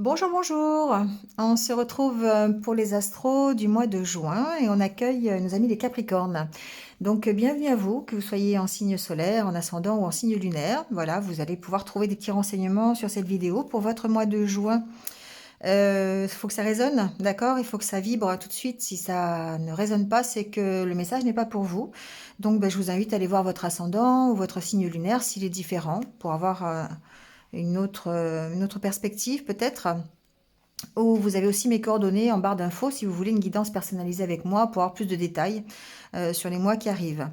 Bonjour, bonjour. On se retrouve pour les astros du mois de juin et on accueille nos amis les Capricornes. Donc, bienvenue à vous, que vous soyez en signe solaire, en ascendant ou en signe lunaire. Voilà, vous allez pouvoir trouver des petits renseignements sur cette vidéo pour votre mois de juin. Il faut que ça résonne, d'accord? Il faut que ça vibre tout de suite. Si ça ne résonne pas, c'est que le message n'est pas pour vous. Donc, je vous invite à aller voir votre ascendant ou votre signe lunaire s'il est différent pour avoir une autre perspective peut-être. Ou vous avez aussi mes coordonnées en barre d'infos si vous voulez une guidance personnalisée avec moi pour avoir plus de détails sur les mois qui arrivent.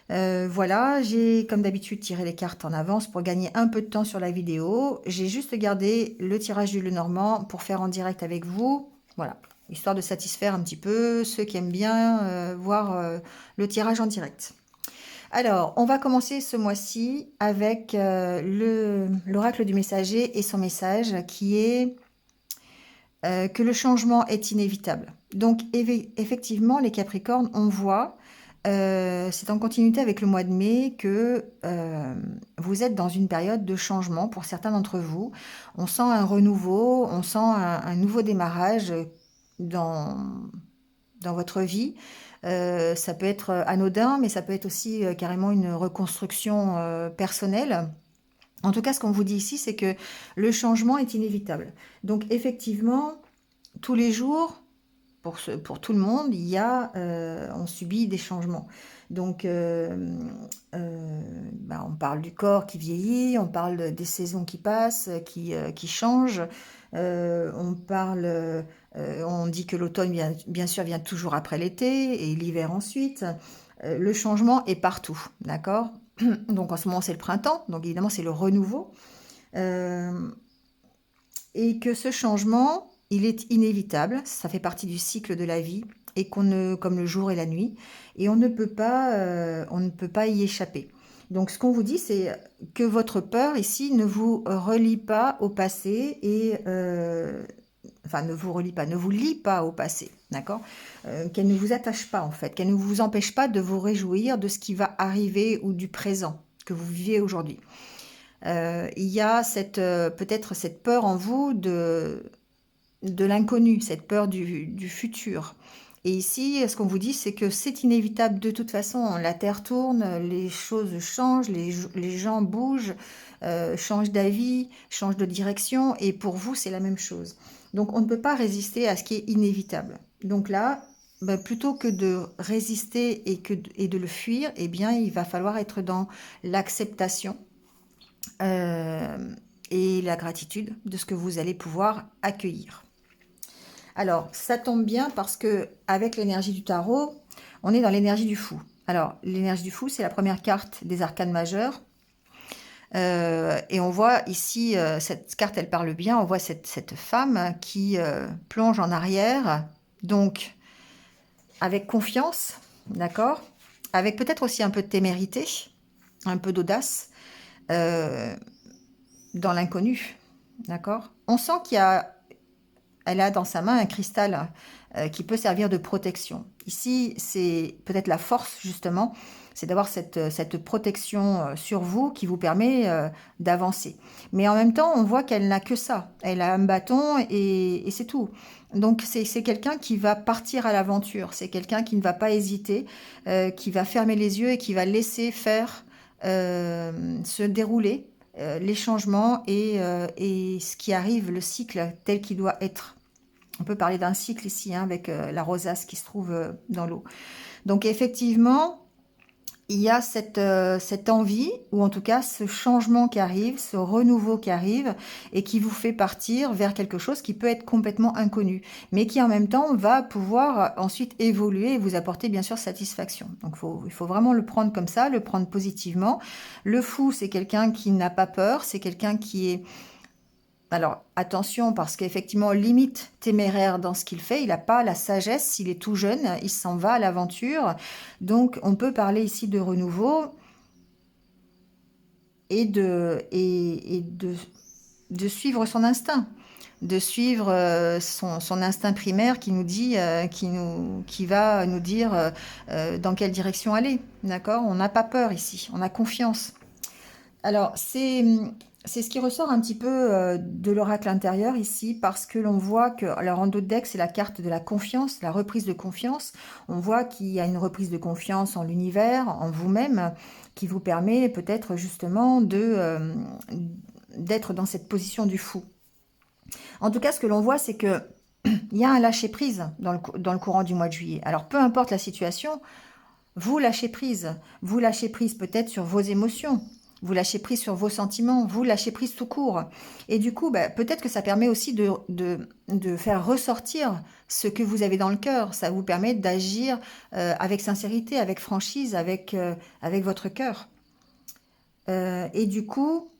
Voilà, j'ai comme d'habitude tiré les cartes en avance pour gagner un peu de temps sur la vidéo. J'ai juste gardé le tirage du Lenormand pour faire en direct avec vous. Voilà, histoire de satisfaire un petit peu ceux qui aiment bien voir le tirage en direct. Alors, on va commencer ce mois-ci avec l'oracle du messager et son message qui est que le changement est inévitable. Donc, effectivement, les Capricornes, on voit, c'est en continuité avec le mois de mai que vous êtes dans une période de changement pour certains d'entre vous. On sent un renouveau, on sent un nouveau démarrage dans, dans votre vie. Ça peut être anodin, mais ça peut être aussi carrément une reconstruction personnelle. En tout cas, ce qu'on vous dit ici, c'est que le changement est inévitable. Donc, effectivement, tous les jours, pour tout le monde, on subit des changements. Donc, on parle du corps qui vieillit, on parle des saisons qui passent, qui changent. On dit que l'automne, bien sûr, vient toujours après l'été et l'hiver ensuite. Le changement est partout, d'accord? Donc, en ce moment, c'est le printemps, donc évidemment, c'est le renouveau. Et que ce changement, il est inévitable, ça fait partie du cycle de la vie, et comme le jour et la nuit, et on ne peut pas y échapper. Donc ce qu'on vous dit, c'est que votre peur ici ne vous relie pas au passé enfin ne vous relie pas, ne vous lie pas au passé, d'accord? Qu'elle ne vous attache pas en fait, qu'elle ne vous empêche pas de vous réjouir de ce qui va arriver ou du présent que vous vivez aujourd'hui. Il y a peut-être cette peur en vous de l'inconnu, cette peur du futur. Et ici, ce qu'on vous dit, c'est que c'est inévitable de toute façon. La Terre tourne, les choses changent, les gens bougent, changent d'avis, changent de direction. Et pour vous, c'est la même chose. Donc, on ne peut pas résister à ce qui est inévitable. Donc là, plutôt que de résister et de le fuir, eh bien, il va falloir être dans l'acceptation et la gratitude de ce que vous allez pouvoir accueillir. Alors, ça tombe bien parce que avec l'énergie du tarot, on est dans l'énergie du fou. Alors, l'énergie du fou, c'est la première carte des arcanes majeures. Et on voit ici, cette carte, elle parle bien, on voit cette femme qui plonge en arrière, donc avec confiance, d'accord? Avec peut-être aussi un peu de témérité, un peu d'audace, dans l'inconnu, d'accord? On sent elle a dans sa main un cristal qui peut servir de protection. Ici, c'est peut-être la force, justement, c'est d'avoir cette protection sur vous qui vous permet d'avancer. Mais en même temps, on voit qu'elle n'a que ça. Elle a un bâton et c'est tout. Donc, c'est quelqu'un qui va partir à l'aventure. C'est quelqu'un qui ne va pas hésiter, qui va fermer les yeux et qui va laisser faire se dérouler les changements et ce qui arrive, le cycle tel qu'il doit être. On peut parler d'un cycle ici, hein, avec la rosace qui se trouve dans l'eau. Donc effectivement, il y a cette envie, ou en tout cas ce changement qui arrive, ce renouveau qui arrive, et qui vous fait partir vers quelque chose qui peut être complètement inconnu, mais qui en même temps va pouvoir ensuite évoluer et vous apporter bien sûr satisfaction. Donc il faut vraiment le prendre comme ça, le prendre positivement. Le fou, c'est quelqu'un qui n'a pas peur, c'est quelqu'un qui est... Alors, attention, parce qu'effectivement, limite téméraire dans ce qu'il fait, il n'a pas la sagesse, il est tout jeune, il s'en va à l'aventure. Donc, on peut parler ici de renouveau et de suivre son instinct, de suivre son instinct primaire qui nous dit, qui va nous dire dans quelle direction aller. D'accord? On n'a pas peur ici, on a confiance. Alors, c'est ce qui ressort un petit peu de l'oracle intérieur ici, parce que l'on voit que, alors en dos de deck, c'est la carte de la confiance, la reprise de confiance. On voit qu'il y a une reprise de confiance en l'univers, en vous-même, qui vous permet peut-être justement d'être dans cette position du fou. En tout cas, ce que l'on voit, c'est que il y a un lâcher-prise dans le courant du mois de juillet. Alors, peu importe la situation, vous lâchez prise. Vous lâchez prise peut-être sur vos émotions. Vous lâchez prise sur vos sentiments. Vous lâchez prise tout court. Et du coup, bah, peut-être que ça permet aussi de faire ressortir ce que vous avez dans le cœur. Ça vous permet d'agir avec sincérité, avec franchise, avec votre cœur. Et du coup,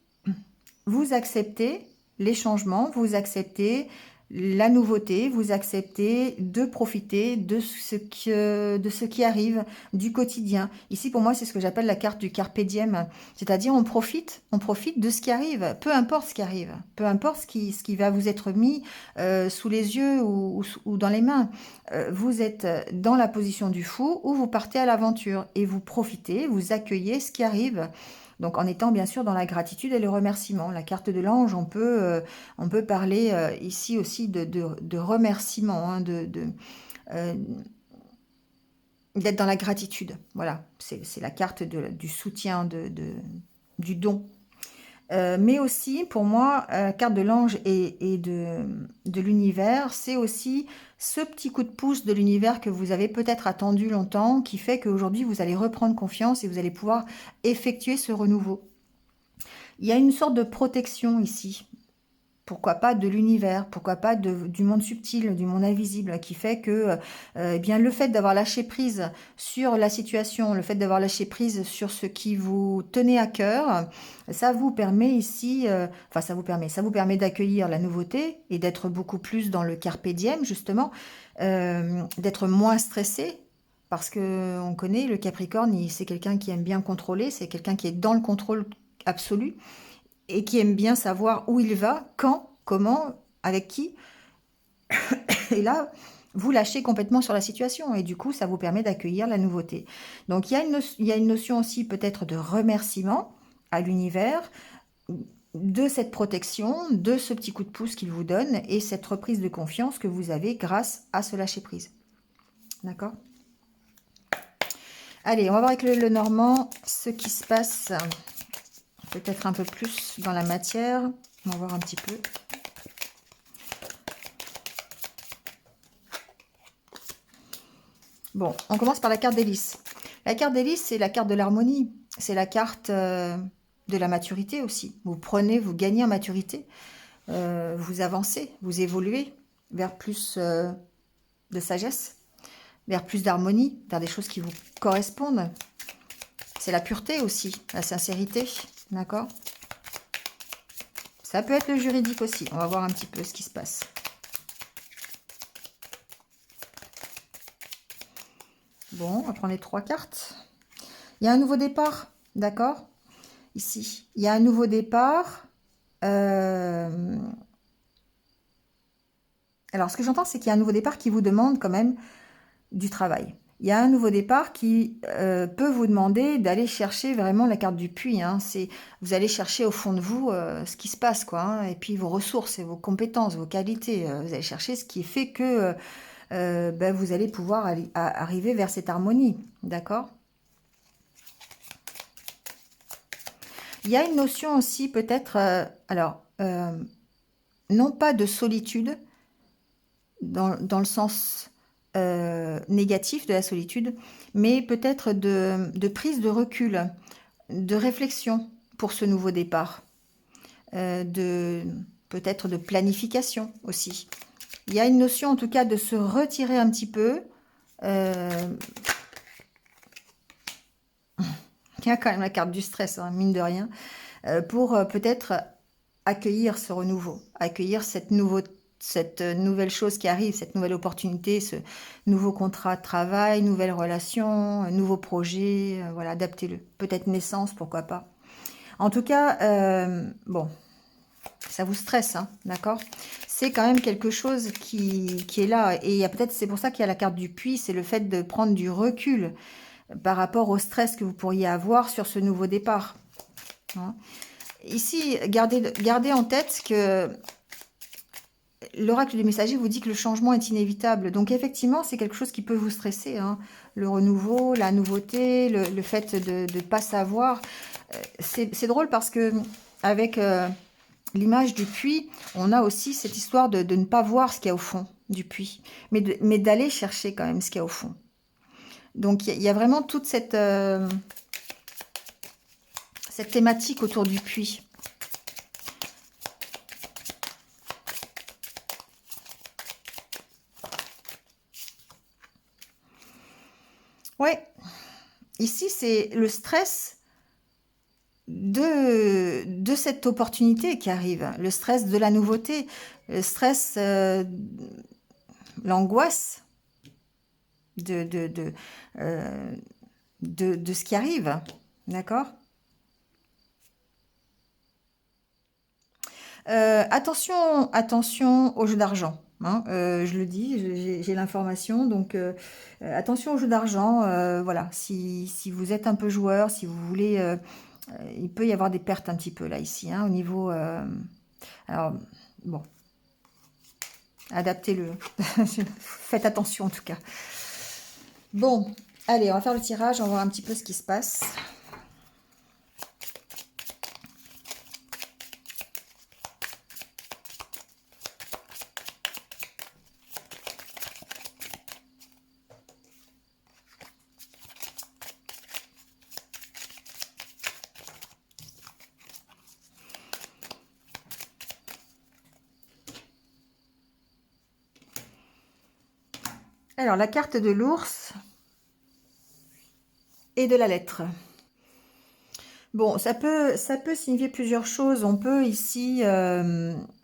vous acceptez les changements, vous acceptez la nouveauté, vous acceptez de profiter de ce qui arrive, du quotidien. Ici, pour moi, c'est ce que j'appelle la carte du carpe diem, c'est-à-dire on profite de ce qui arrive, peu importe ce qui arrive, peu importe ce qui va vous être mis sous les yeux ou dans les mains. Vous êtes dans la position du fou ou vous partez à l'aventure et vous profitez, vous accueillez ce qui arrive. Donc en étant bien sûr dans la gratitude et le remerciement. La carte de l'ange, on peut parler ici aussi de remerciement, hein, euh, d'être dans la gratitude. Voilà, c'est la carte du soutien, du don. Mais aussi, pour moi, carte de l'ange et de l'univers, c'est aussi ce petit coup de pouce de l'univers que vous avez peut-être attendu longtemps, qui fait qu'aujourd'hui, vous allez reprendre confiance et vous allez pouvoir effectuer ce renouveau. Il y a une sorte de protection ici. Pourquoi pas de l'univers, pourquoi pas du monde subtil, du monde invisible, qui fait que eh bien, le fait d'avoir lâché prise sur la situation, le fait d'avoir lâché prise sur ce qui vous tenait à cœur, ça vous permet ici, enfin ça vous permet d'accueillir la nouveauté et d'être beaucoup plus dans le carpe diem, justement, d'être moins stressé. Parce que on connaît le Capricorne, c'est quelqu'un qui aime bien contrôler, c'est quelqu'un qui est dans le contrôle absolu et qui aime bien savoir où il va, quand, comment, avec qui. Et là, vous lâchez complètement sur la situation et du coup, ça vous permet d'accueillir la nouveauté. Donc, il y a une notion aussi peut-être de remerciement à l'univers, de cette protection, de ce petit coup de pouce qu'il vous donne et cette reprise de confiance que vous avez grâce à ce lâcher-prise. D'accord ? Allez, on va voir avec le Normand ce qui se passe peut-être un peu plus dans la matière. On va voir un petit peu. Bon, on commence par la carte d'hélice. La carte d'hélice, c'est la carte de l'harmonie. C'est la carte de la maturité aussi. Vous prenez, vous gagnez en maturité. Vous avancez, vous évoluez vers plus de sagesse, vers plus d'harmonie, vers des choses qui vous correspondent. C'est la pureté aussi, la sincérité. D'accord ? Ça peut être le juridique aussi. On va voir un petit peu ce qui se passe. Bon, on va prendre les 3 cartes. Il y a un nouveau départ, d'accord ? Ici, il y a un nouveau départ. Alors, ce que j'entends, c'est qu'il y a un nouveau départ qui vous demande quand même du travail. Il y a un nouveau départ qui peut vous demander d'aller chercher vraiment la carte du puits. Hein. Vous allez chercher au fond de vous ce qui se passe, quoi. Hein, et puis vos ressources et vos compétences, vos qualités. Vous allez chercher ce qui fait que ben, vous allez pouvoir arriver vers cette harmonie. D'accord ? Il y a une notion aussi peut-être, non pas de solitude, dans le sens négatif de la solitude, mais peut-être de prise de recul, de réflexion pour ce nouveau départ, peut-être de planification aussi. Il y a une notion en tout cas de se retirer un petit peu. Il y a quand même la carte du stress, hein, mine de rien, pour peut-être accueillir ce renouveau, accueillir cette nouvelle chose qui arrive, cette nouvelle opportunité, ce nouveau contrat de travail, nouvelle relation, nouveau projet, voilà, adaptez-le. Peut-être naissance, pourquoi pas. En tout cas, bon, ça vous stresse, hein, d'accord ? C'est quand même quelque chose qui est là. Et il y a peut-être, c'est pour ça qu'il y a la carte du puits, c'est le fait de prendre du recul par rapport au stress que vous pourriez avoir sur ce nouveau départ. Hein. Ici, gardez en tête que l'oracle du messager vous dit que le changement est inévitable. Donc effectivement, c'est quelque chose qui peut vous stresser, hein. Le renouveau, la nouveauté, le fait de ne pas savoir. C'est drôle parce que avec l'image du puits, on a aussi cette histoire de ne pas voir ce qu'il y a au fond du puits, mais d'aller chercher quand même ce qu'il y a au fond. Donc il y a vraiment toute cette thématique autour du puits. Ouais, ici c'est le stress de cette opportunité qui arrive, le stress de la nouveauté, le stress, l'angoisse de, de, de, euh, de ce qui arrive, d'accord? Attention aux jeux d'argent, hein, je le dis, j'ai l'information, donc attention aux jeux d'argent, voilà, si vous êtes un peu joueur, si vous voulez, il peut y avoir des pertes un petit peu là, ici, hein, au niveau... alors, bon, adaptez-le, faites attention en tout cas. Bon, allez, on va faire le tirage, on va voir un petit peu ce qui se passe. Alors, la carte de l'ours et de la lettre. Bon, ça peut signifier plusieurs choses. On peut ici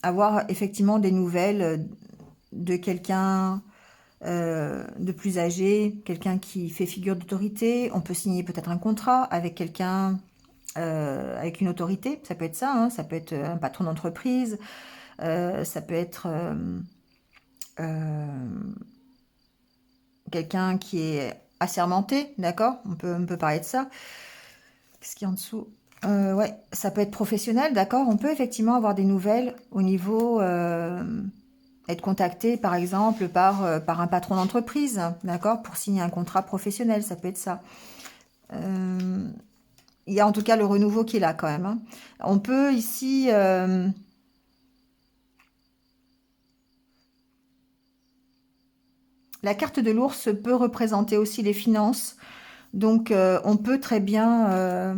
avoir effectivement des nouvelles de quelqu'un de plus âgé, quelqu'un qui fait figure d'autorité. On peut signer peut-être un contrat avec quelqu'un, avec une autorité. Ça peut être ça, hein. Ça peut être un patron d'entreprise. Ça peut être euh, quelqu'un qui est assermenté, d'accord? On peut parler de ça. Qu'est-ce qu'il y a en dessous? Ouais, ça peut être professionnel, d'accord? On peut effectivement avoir des nouvelles au niveau... être contacté, par exemple, par un patron d'entreprise, d'accord? Pour signer un contrat professionnel, ça peut être ça. Il y a en tout cas le renouveau qui est là quand même, hein. On peut ici... la carte de l'ours peut représenter aussi les finances. Donc, on peut très bien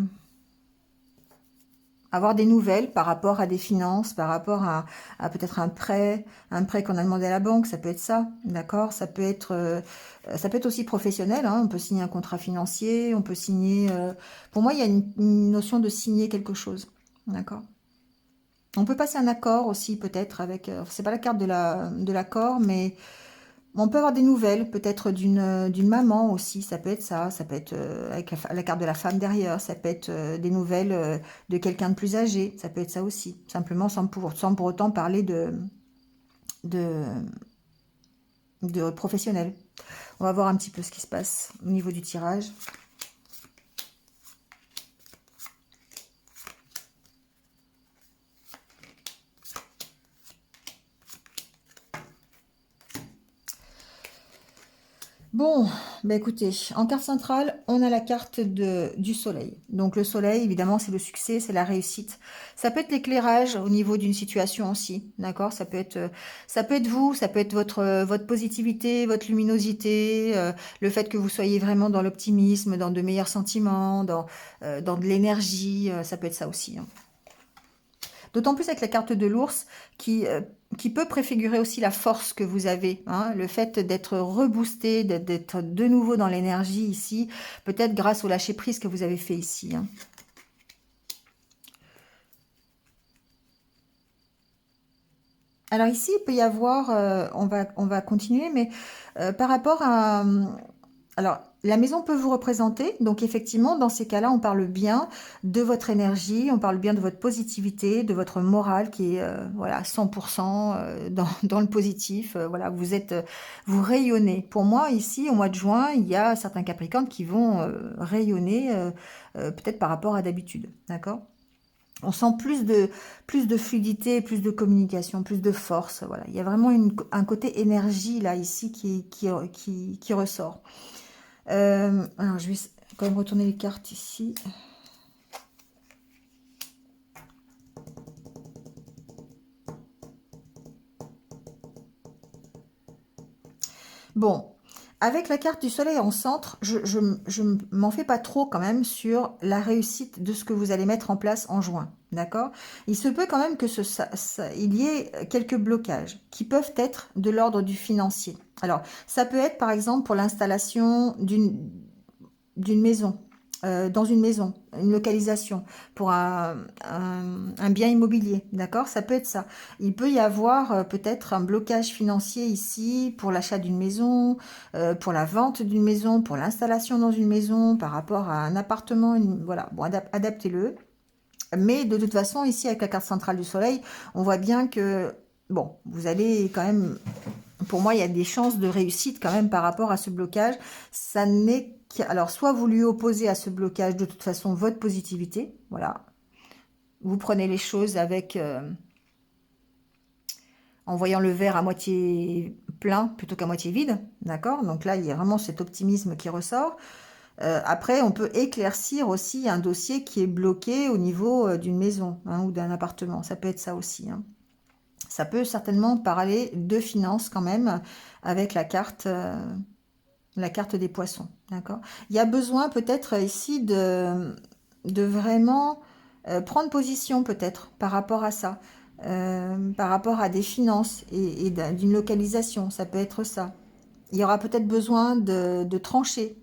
avoir des nouvelles par rapport à des finances, par rapport à peut-être un prêt qu'on a demandé à la banque, ça peut être ça, d'accord? Ça peut être aussi professionnel, hein. On peut signer un contrat financier, on peut signer... pour moi, il y a une notion de signer quelque chose, d'accord? On peut passer un accord aussi, peut-être, avec... c'est pas la carte de l'accord, mais on peut avoir des nouvelles, peut-être d'une maman aussi, ça peut être ça, ça peut être avec la carte de la femme derrière, ça peut être des nouvelles de quelqu'un de plus âgé, ça peut être ça aussi, simplement sans pour autant parler de, de professionnel. On va voir un petit peu ce qui se passe au niveau du tirage. Bon, bah écoutez, en carte centrale, on a la carte du soleil. Donc le soleil, évidemment, c'est le succès, c'est la réussite. Ça peut être l'éclairage au niveau d'une situation aussi, d'accord? Ça peut être vous, ça peut être votre positivité, votre luminosité, le fait que vous soyez vraiment dans l'optimisme, dans de meilleurs sentiments, dans de l'énergie, ça peut être ça aussi, hein. D'autant plus avec la carte de l'ours qui peut préfigurer aussi la force que vous avez, hein, le fait d'être reboosté, d'être de nouveau dans l'énergie ici, peut-être grâce au lâcher-prise que vous avez fait ici, hein. Alors ici, il peut y avoir, on va continuer, mais par rapport à... alors, la maison peut vous représenter, donc effectivement, dans ces cas-là, on parle bien de votre énergie, on parle bien de votre positivité, de votre morale qui est voilà, 100% dans le positif. Voilà, vous rayonnez. Pour moi, ici, au mois de juin, il y a certains Capricornes qui vont rayonner peut-être par rapport à d'habitude, d'accord? On sent plus de fluidité, plus de communication, plus de force. Voilà, il y a vraiment un côté énergie là, ici, qui ressort. Alors, je vais quand même retourner les cartes ici. Bon, avec la carte du soleil en centre, je m'en fais pas trop quand même sur la réussite de ce que vous allez mettre en place en juin. D'accord? Il se peut quand même que il y ait quelques blocages qui peuvent être de l'ordre du financier. Alors, ça peut être par exemple pour l'installation d'une maison, dans une maison, une localisation, pour un bien immobilier, d'accord? Ça peut être ça. Il peut y avoir peut-être un blocage financier ici pour l'achat d'une maison, pour la vente d'une maison, pour l'installation dans une maison, par rapport à un appartement, voilà, bon, adaptez-le. Mais de toute façon, ici, avec la carte centrale du soleil, on voit bien que, bon, vous allez quand même, pour moi, il y a des chances de réussite quand même par rapport à ce blocage. Ça n'est alors, soit vous lui opposez à ce blocage de toute façon votre positivité, voilà. Vous prenez les choses avec, en voyant le verre à moitié plein plutôt qu'à moitié vide, d'accord? Donc là, il y a vraiment cet optimisme qui ressort. Après, on peut éclaircir aussi un dossier qui est bloqué au niveau d'une maison, hein, ou d'un appartement. Ça peut être ça aussi, hein. Ça peut certainement parler de finances quand même avec la carte des poissons, d'accord? Il y a besoin peut-être ici de vraiment prendre position peut-être par rapport à ça, par rapport à des finances et d'une localisation, ça peut être ça. Il y aura peut-être besoin de trancher,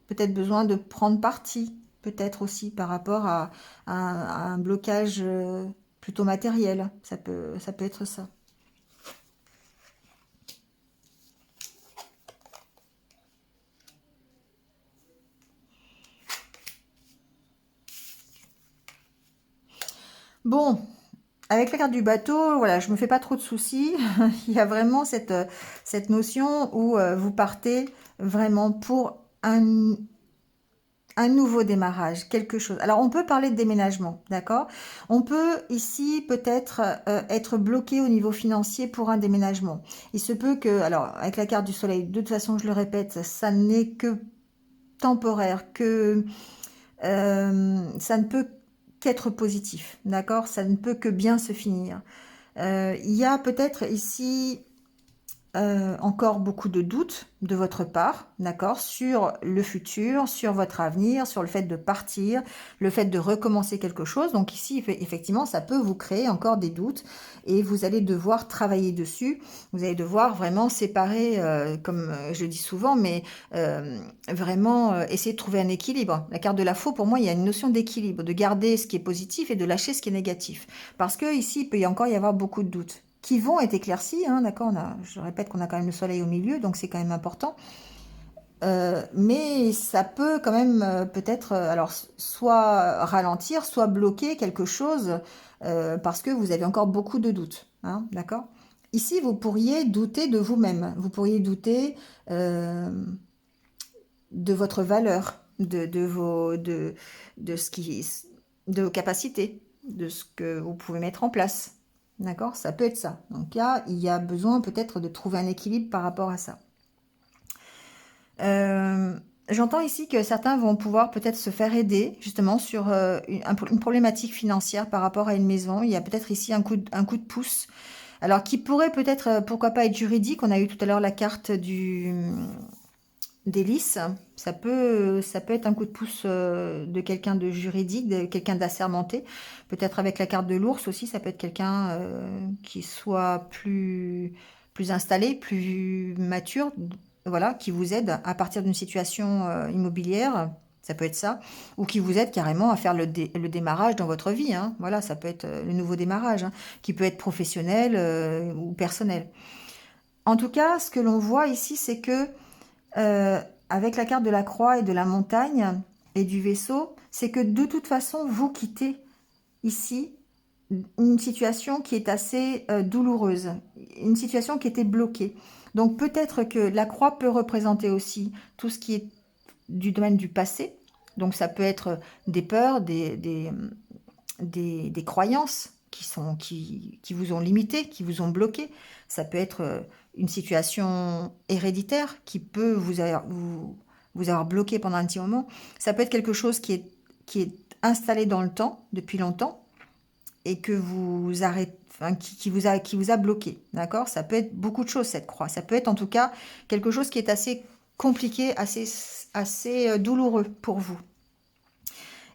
peut-être besoin de prendre parti, peut-être aussi par rapport à un blocage plutôt matériel, ça peut être ça. Bon, avec la carte du bateau, voilà, je me fais pas trop de soucis. Il y a vraiment cette notion où vous partez vraiment pour un nouveau démarrage, quelque chose. Alors, on peut parler de déménagement, d'accord? On peut ici peut-être être bloqué au niveau financier pour un déménagement. Il se peut que, alors, avec la carte du soleil, de toute façon, je le répète, ça n'est que temporaire, que ça ne peut qu'être positif, d'accord? Ça ne peut que bien se finir. Il y a peut-être ici encore beaucoup de doutes de votre part, d'accord, sur le futur, sur votre avenir, sur le fait de partir, le fait de recommencer quelque chose. Donc ici, effectivement, ça peut vous créer encore des doutes et vous allez devoir travailler dessus. Vous allez devoir vraiment séparer, comme je le dis souvent, mais vraiment essayer de trouver un équilibre. La carte de la faux, pour moi, il y a une notion d'équilibre, de garder ce qui est positif et de lâcher ce qui est négatif. Parce que ici, il peut encore y avoir beaucoup de doutes qui vont être éclaircis, hein, d'accord, je répète qu'on a quand même le soleil au milieu, donc c'est quand même important. Mais ça peut quand même peut-être, alors soit ralentir, soit bloquer quelque chose parce que vous avez encore beaucoup de doutes, hein, d'accord. Ici, vous pourriez douter de vous-même, vous pourriez douter de votre valeur, de ce qui, de vos capacités, de ce que vous pouvez mettre en place. D'accord? Ça peut être ça. Donc là, il y a besoin peut-être de trouver un équilibre par rapport à ça. J'entends ici que certains vont pouvoir peut-être se faire aider justement sur une problématique financière par rapport à une maison. Il y a peut-être ici un coup de pouce. Alors qui pourrait peut-être, pourquoi pas être juridique. On a eu tout à l'heure la carte d'hélice. Ça peut être un coup de pouce de quelqu'un de juridique, de quelqu'un d'assermenté. Peut-être avec la carte de l'ours aussi, ça peut être quelqu'un qui soit plus installé, plus mature, voilà, qui vous aide à partir d'une situation immobilière. Ça peut être ça, ou qui vous aide carrément à faire le démarrage dans votre vie, hein. Voilà, ça peut être le nouveau démarrage, hein, qui peut être professionnel ou personnel. En tout cas, ce que l'on voit ici, c'est que euh, avec la carte de la croix et de la montagne et du vaisseau, c'est que de toute façon, vous quittez ici une situation qui est assez douloureuse, une situation qui était bloquée. Donc peut-être que la croix peut représenter aussi tout ce qui est du domaine du passé. Donc ça peut être des peurs, des croyances qui vous ont limité, qui vous ont bloqué. Ça peut être une situation héréditaire qui peut vous avoir bloqué pendant un petit moment. Ça peut être quelque chose qui est installé dans le temps, depuis longtemps, et que vous arrêtez, enfin, qui vous a bloqué, d'accord? Ça peut être beaucoup de choses, cette croix. Ça peut être en tout cas quelque chose qui est assez compliqué, assez douloureux pour vous.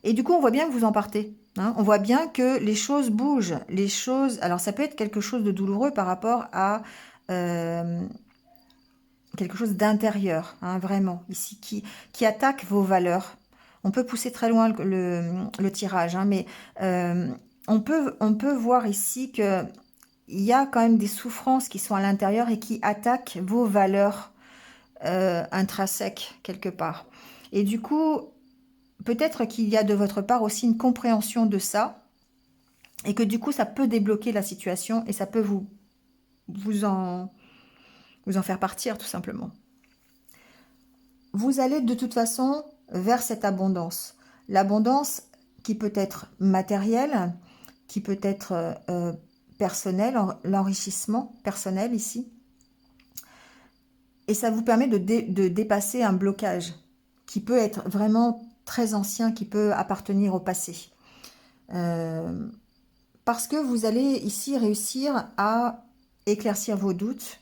Et du coup, on voit bien que vous en partez. Hein. On voit bien que les choses bougent. Les choses. Alors, ça peut être quelque chose de douloureux par rapport à quelque chose d'intérieur, hein, vraiment, ici, qui attaque vos valeurs. On peut pousser très loin le tirage, hein, mais on peut voir ici que il y a quand même des souffrances qui sont à l'intérieur et qui attaquent vos valeurs intrinsèques quelque part. Et du coup, peut-être qu'il y a de votre part aussi une compréhension de ça et que du coup, ça peut débloquer la situation et ça peut vous en faire partir tout simplement. Vous allez de toute façon vers cette abondance. L'abondance qui peut être matérielle, qui peut être personnelle, l'enrichissement personnel ici. Et ça vous permet de dépasser un blocage qui peut être vraiment très ancien, qui peut appartenir au passé. Parce que vous allez ici réussir à éclaircir vos doutes,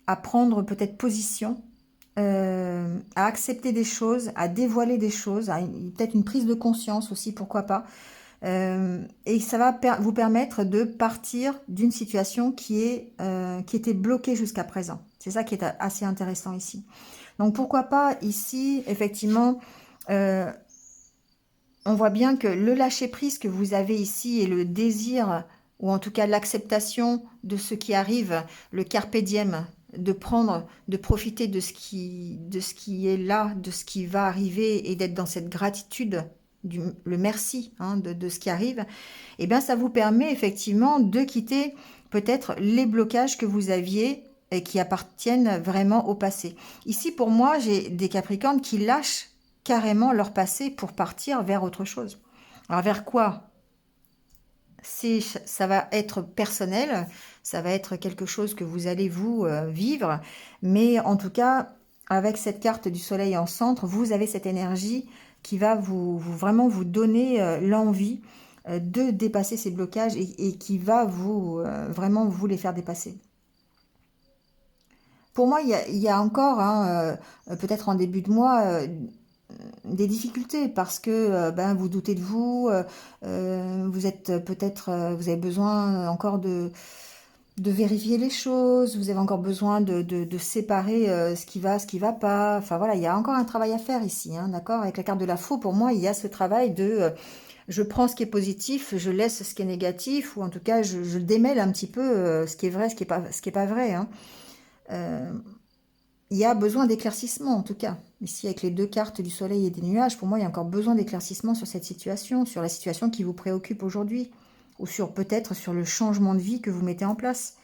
à prendre peut-être position, à accepter des choses, à dévoiler des choses, peut-être une prise de conscience aussi, pourquoi pas. Et ça va vous permettre de partir d'une situation qui était bloquée jusqu'à présent. C'est ça qui est assez intéressant ici. Donc pourquoi pas ici, effectivement, on voit bien que le lâcher-prise que vous avez ici et le désir, ou en tout cas l'acceptation de ce qui arrive, le carpe diem, de profiter de ce qui est là, de ce qui va arriver et d'être dans cette gratitude, le merci hein, de ce qui arrive, et bien ça vous permet effectivement de quitter peut-être les blocages que vous aviez et qui appartiennent vraiment au passé. Ici, pour moi, j'ai des Capricornes qui lâchent carrément leur passé pour partir vers autre chose. Alors vers quoi? Ça va être personnel, ça va être quelque chose que vous allez vous vivre, mais en tout cas, avec cette carte du soleil en centre, vous avez cette énergie qui va vraiment vous donner l'envie de dépasser ces blocages et qui va vraiment vous les faire dépasser. Pour moi, il y a encore, hein, peut-être en début de mois, des difficultés parce que ben, vous doutez de vous, vous êtes peut-être, vous avez besoin encore de vérifier les choses, vous avez encore besoin de séparer ce qui va pas. Enfin voilà, il y a encore un travail à faire ici, hein, d'accord? Avec la carte de la faux, pour moi, il y a ce travail de je prends ce qui est positif, je laisse ce qui est négatif, ou en tout cas, je démêle un petit peu ce qui est vrai, ce qui est pas vrai. Hein. Il y a besoin d'éclaircissement, en tout cas. Ici, avec les deux cartes du soleil et des nuages, pour moi, il y a encore besoin d'éclaircissement sur cette situation, sur la situation qui vous préoccupe aujourd'hui, ou peut-être sur le changement de vie que vous mettez en place.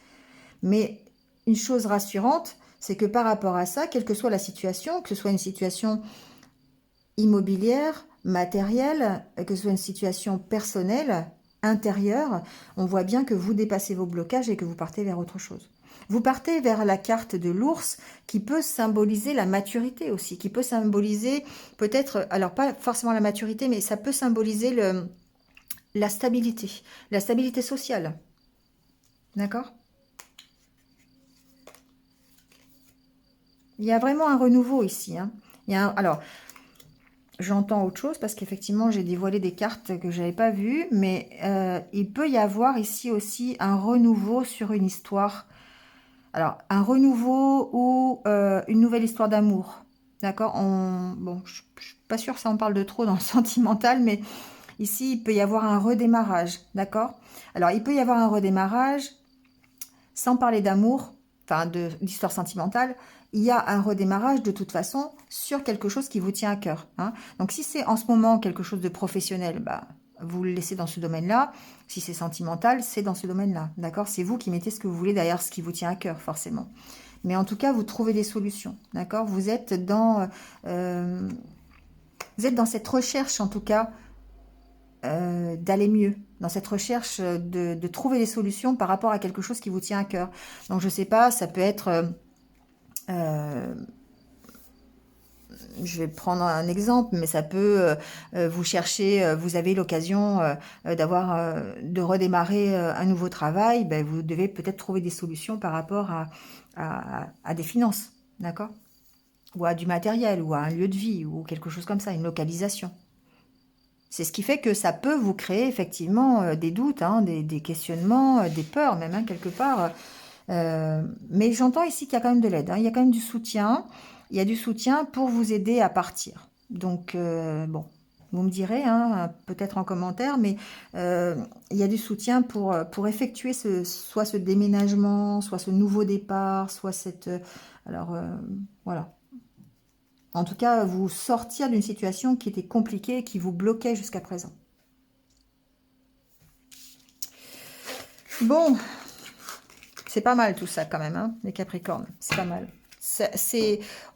Mais une chose rassurante, c'est que par rapport à ça, quelle que soit la situation, que ce soit une situation immobilière, matérielle, que ce soit une situation personnelle, intérieure, on voit bien que vous dépassez vos blocages et que vous partez vers autre chose. Vous partez vers la carte de l'ours qui peut symboliser la maturité aussi, qui peut symboliser peut-être, alors pas forcément la maturité, mais ça peut symboliser la stabilité sociale. D'accord? Il y a vraiment un renouveau ici. Hein. Alors, j'entends autre chose parce qu'effectivement, j'ai dévoilé des cartes que je n'avais pas vues, mais il peut y avoir ici aussi un renouveau sur une histoire. Alors, un renouveau ou une nouvelle histoire d'amour. D'accord? Bon, je ne suis pas sûre que ça en parle de trop dans le sentimental, mais ici, il peut y avoir un redémarrage. D'accord? Alors, il peut y avoir un redémarrage sans parler d'amour, enfin d'histoire sentimentale. Il y a un redémarrage de toute façon sur quelque chose qui vous tient à cœur. Hein. Donc, si c'est en ce moment quelque chose de professionnel, bah, vous le laissez dans ce domaine-là. Si c'est sentimental, c'est dans ce domaine-là. D'accord? C'est vous qui mettez ce que vous voulez derrière ce qui vous tient à cœur, forcément. Mais en tout cas, vous trouvez des solutions. D'accord? Vous êtes dans cette recherche, en tout cas, d'aller mieux, dans cette recherche de trouver des solutions par rapport à quelque chose qui vous tient à cœur. Donc je sais pas, ça peut être, je vais prendre un exemple, mais ça peut, vous chercher, vous avez l'occasion de redémarrer un nouveau travail, ben, vous devez peut-être trouver des solutions par rapport à des finances, d'accord? Ou à du matériel, ou à un lieu de vie, ou quelque chose comme ça, une localisation. C'est ce qui fait que ça peut vous créer effectivement des doutes, hein, des questionnements, des peurs même, hein, quelque part. Mais j'entends ici qu'il y a quand même de l'aide, hein, il y a quand même du soutien. Il y a du soutien pour vous aider à partir. Donc, bon, vous me direz, hein, peut-être en commentaire, mais il y a du soutien pour effectuer soit ce déménagement, soit ce nouveau départ, soit cette... alors, voilà. En tout cas, vous sortir d'une situation qui était compliquée, qui vous bloquait jusqu'à présent. Bon, c'est pas mal tout ça quand même, hein, les Capricornes. C'est pas mal.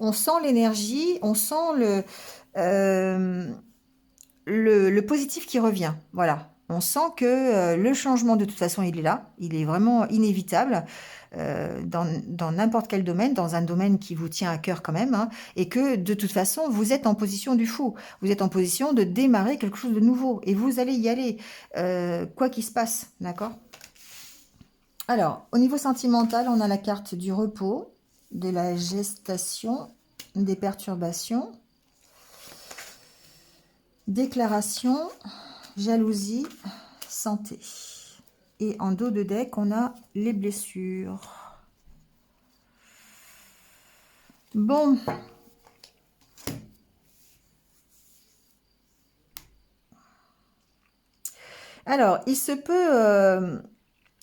On sent l'énergie, on sent le positif qui revient. Voilà. On sent que le changement, de toute façon, il est là. Il est vraiment inévitable dans n'importe quel domaine, dans un domaine qui vous tient à cœur quand même. Hein, et que, de toute façon, vous êtes en position du fou. Vous êtes en position de démarrer quelque chose de nouveau. Et vous allez y aller, quoi qu'il se passe. D'accord ? Alors, au niveau sentimental, on a la carte du repos, de la gestation, des perturbations, déclaration, jalousie, santé. Et en dos de deck, on a les blessures. Bon. Alors, il se peut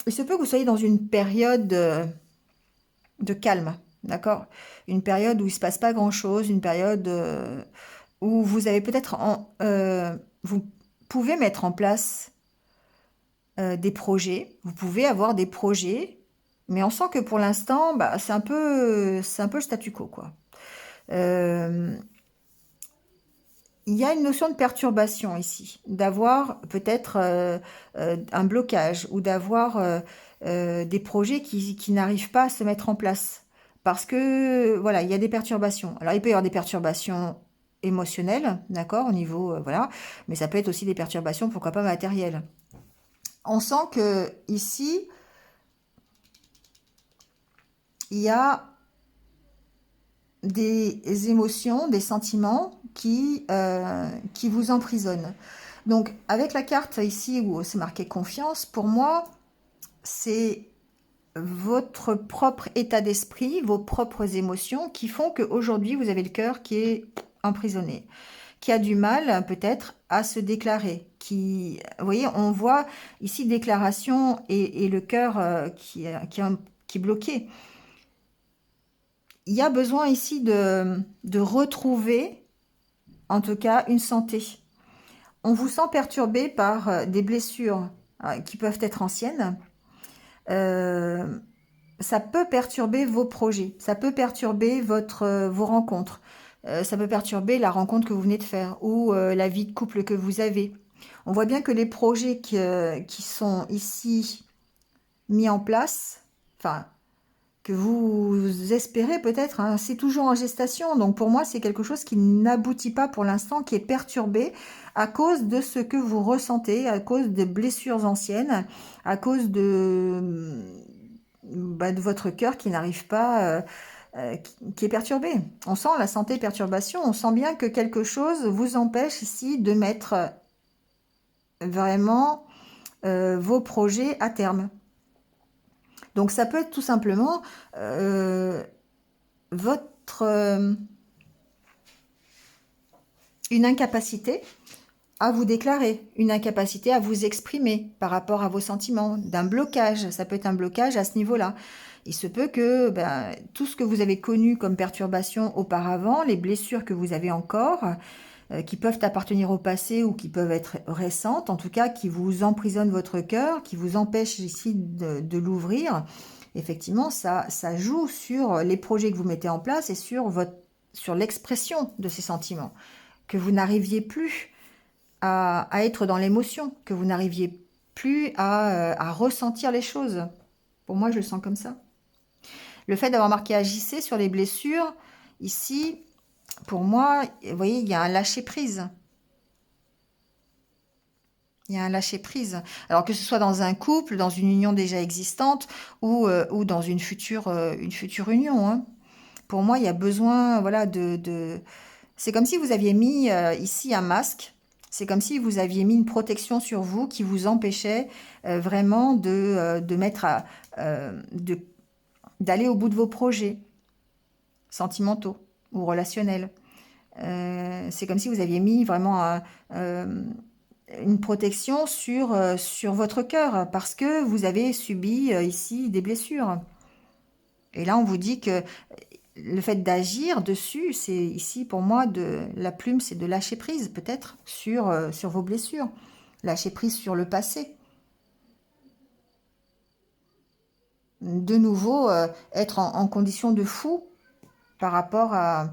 que vous soyez dans une période de calme, d'accord? Une période où il ne se passe pas grand-chose, une période où vous avez peut-être... vous pouvez mettre en place des projets, vous pouvez avoir des projets, mais on sent que pour l'instant, bah, c'est un peu le statu quo, quoi. Il y a une notion de perturbation ici, d'avoir peut-être un blocage ou d'avoir des projets qui n'arrivent pas à se mettre en place. Parce que, voilà, il y a des perturbations. Alors, il peut y avoir des perturbations émotionnelles, d'accord, au niveau, voilà, mais ça peut être aussi des perturbations, pourquoi pas matérielles. On sent que ici, il y a des émotions, des sentiments qui vous emprisonnent. Donc, avec la carte ici où c'est marqué confiance, pour moi, c'est votre propre état d'esprit, vos propres émotions qui font qu'aujourd'hui, vous avez le cœur qui est emprisonné, qui a du mal peut-être à se déclarer. Vous voyez, on voit ici déclaration et le cœur qui est bloqué. Il y a besoin ici de retrouver, en tout cas, une santé. On vous sent perturbé par des blessures qui peuvent être anciennes. Ça peut perturber vos projets, ça peut perturber vos rencontres, ça peut perturber la rencontre que vous venez de faire ou la vie de couple que vous avez. On voit bien que les projets qui sont ici mis en place, enfin, que vous espérez peut-être, hein, c'est toujours en gestation. Donc pour moi, c'est quelque chose qui n'aboutit pas pour l'instant, qui est perturbé à cause de ce que vous ressentez, à cause de blessures anciennes, à cause de votre cœur qui n'arrive pas, qui est perturbé. On sent la santé perturbation, on sent bien que quelque chose vous empêche ici de mettre vraiment vos projets à terme. Donc ça peut être tout simplement une incapacité à vous déclarer, une incapacité à vous exprimer par rapport à vos sentiments, d'un blocage. Ça peut être un blocage à ce niveau-là. Il se peut que tout ce que vous avez connu comme perturbation auparavant, les blessures que vous avez encore, qui peuvent appartenir au passé ou qui peuvent être récentes, en tout cas qui vous emprisonnent votre cœur, qui vous empêchent ici de l'ouvrir, effectivement, ça joue sur les projets que vous mettez en place et sur l'expression de ces sentiments, que vous n'arriviez plus à être dans l'émotion, que vous n'arriviez plus à ressentir les choses. Pour moi, je le sens comme ça. Le fait d'avoir marqué agissez sur les blessures, ici, pour moi, vous voyez, il y a un lâcher-prise. Il y a un lâcher-prise. Alors que ce soit dans un couple, dans une union déjà existante ou dans une future union, hein. Pour moi, il y a besoin, voilà, C'est comme si vous aviez mis ici un masque. C'est comme si vous aviez mis une protection sur vous qui vous empêchait vraiment de mettre d'aller au bout de vos projets sentimentaux ou relationnels. C'est comme si vous aviez mis vraiment une protection sur votre cœur parce que vous avez subi ici des blessures. Et là, on vous dit que le fait d'agir dessus, c'est ici pour moi, la plume, c'est de lâcher prise peut-être sur vos blessures. Lâcher prise sur le passé. De nouveau, être en condition de fou par rapport à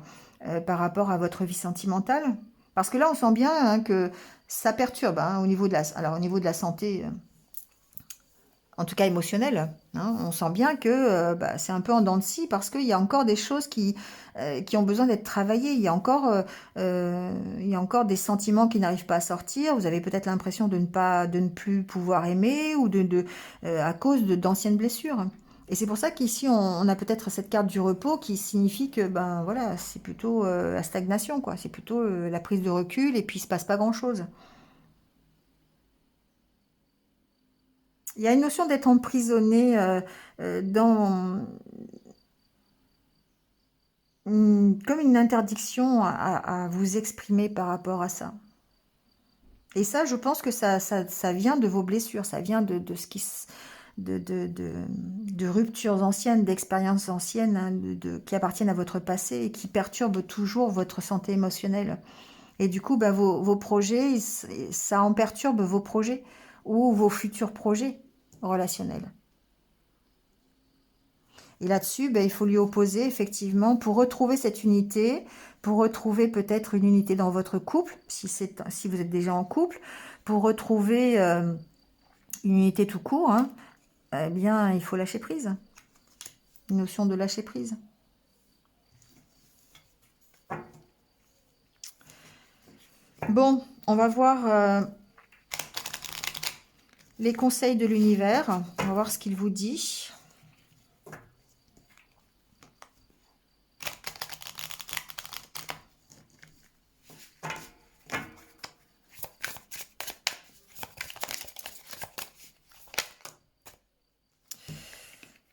votre vie sentimentale. Parce que là, on sent bien hein, que ça perturbe hein, au niveau de la santé, en tout cas émotionnelle. Hein. On sent bien que c'est un peu en dents de scie parce qu'il y a encore des choses qui ont besoin d'être travaillées. Il y a encore des sentiments qui n'arrivent pas à sortir. Vous avez peut-être l'impression de ne plus pouvoir aimer ou à cause d'anciennes blessures. Et c'est pour ça qu'ici, on a peut-être cette carte du repos qui signifie que ben voilà, c'est plutôt la stagnation, quoi. C'est plutôt la prise de recul et puis il se passe pas grand-chose. Il y a une notion d'être emprisonné dans comme une interdiction à vous exprimer par rapport à ça. Et ça, je pense que ça vient de vos blessures, ça vient de ce de ruptures anciennes, d'expériences anciennes hein, qui appartiennent à votre passé et qui perturbent toujours votre santé émotionnelle. Et du coup, bah, vos projets, ça en perturbe vos projets ou vos futurs projets relationnels. Et là-dessus, bah, il faut lui opposer effectivement pour retrouver cette unité, pour retrouver peut-être une unité dans votre couple, si vous êtes déjà en couple, pour retrouver une unité tout court, hein, eh bien, il faut lâcher prise. Une notion de lâcher prise. Bon, on va voir les conseils de l'univers. On va voir ce qu'il vous dit.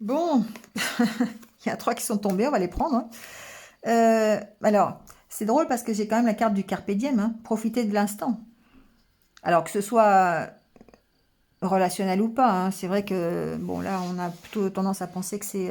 Bon, il y a 3 qui sont tombés, on va les prendre. Hein. Alors, c'est drôle parce que j'ai quand même la carte du Carpe Diem, hein, profiter de l'instant. Alors que ce soit relationnel ou pas, hein, c'est vrai que, bon là, on a plutôt tendance à penser que c'est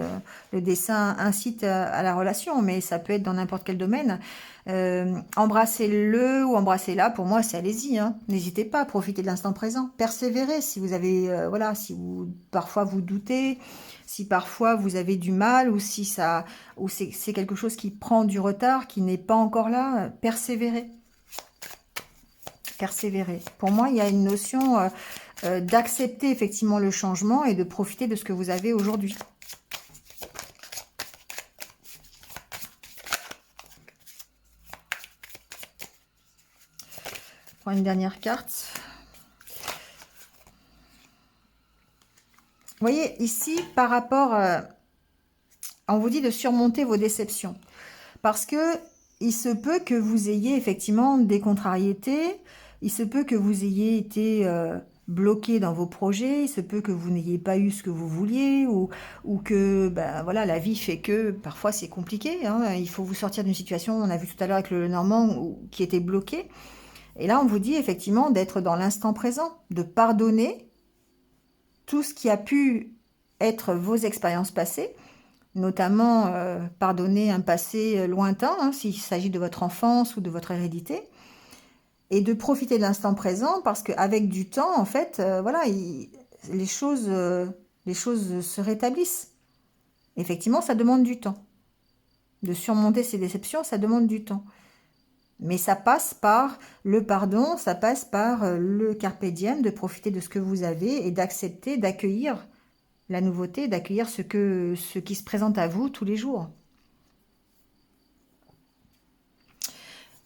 le dessin incite à la relation, mais ça peut être dans n'importe quel domaine. Embrassez-le ou embrassez-la, pour moi, c'est allez-y, hein. N'hésitez pas à profiter de l'instant présent. Persévérez si vous avez, voilà, si vous, parfois vous doutez, si parfois vous avez du mal ou si ça, ou c'est quelque chose qui prend du retard, qui n'est pas encore là, persévérez. Persévérer. Pour moi, il y a une notion d'accepter effectivement le changement et de profiter de ce que vous avez aujourd'hui. Je prends une dernière carte. Vous voyez, ici, par rapport... on vous dit de surmonter vos déceptions. Parce que il se peut que vous ayez effectivement des contrariétés, il se peut que vous ayez été bloqué dans vos projets, il se peut que vous n'ayez pas eu ce que vous vouliez, ou que ben, voilà, la vie fait que parfois c'est compliqué, hein, il faut vous sortir d'une situation, on a vu tout à l'heure avec le Normand, qui était bloqué. Et là, on vous dit effectivement d'être dans l'instant présent, de pardonner tout ce qui a pu être vos expériences passées, notamment pardonner un passé lointain, hein, s'il s'agit de votre enfance ou de votre hérédité, et de profiter de l'instant présent, parce qu'avec du temps, en fait, voilà, les choses se rétablissent. Effectivement, ça demande du temps. De surmonter ces déceptions, ça demande du temps. Mais ça passe par le pardon, ça passe par le carpe diem, de profiter de ce que vous avez et d'accepter, d'accueillir la nouveauté, d'accueillir ce qui se présente à vous tous les jours.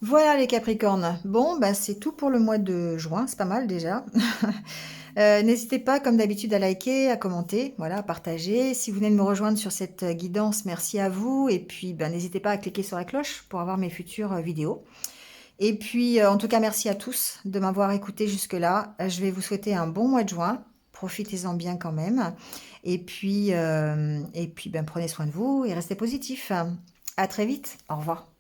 Voilà les Capricornes. Bon, bah, c'est tout pour le mois de juin, c'est pas mal déjà. N'hésitez pas, comme d'habitude, à liker, à commenter, voilà, à partager. Si vous venez de me rejoindre sur cette guidance, merci à vous. Et puis, ben, n'hésitez pas à cliquer sur la cloche pour avoir mes futures vidéos. Et puis, en tout cas, merci à tous de m'avoir écouté jusque-là. Je vais vous souhaiter un bon mois de juin. Profitez-en bien quand même. Et puis ben, prenez soin de vous et restez positifs. À très vite. Au revoir.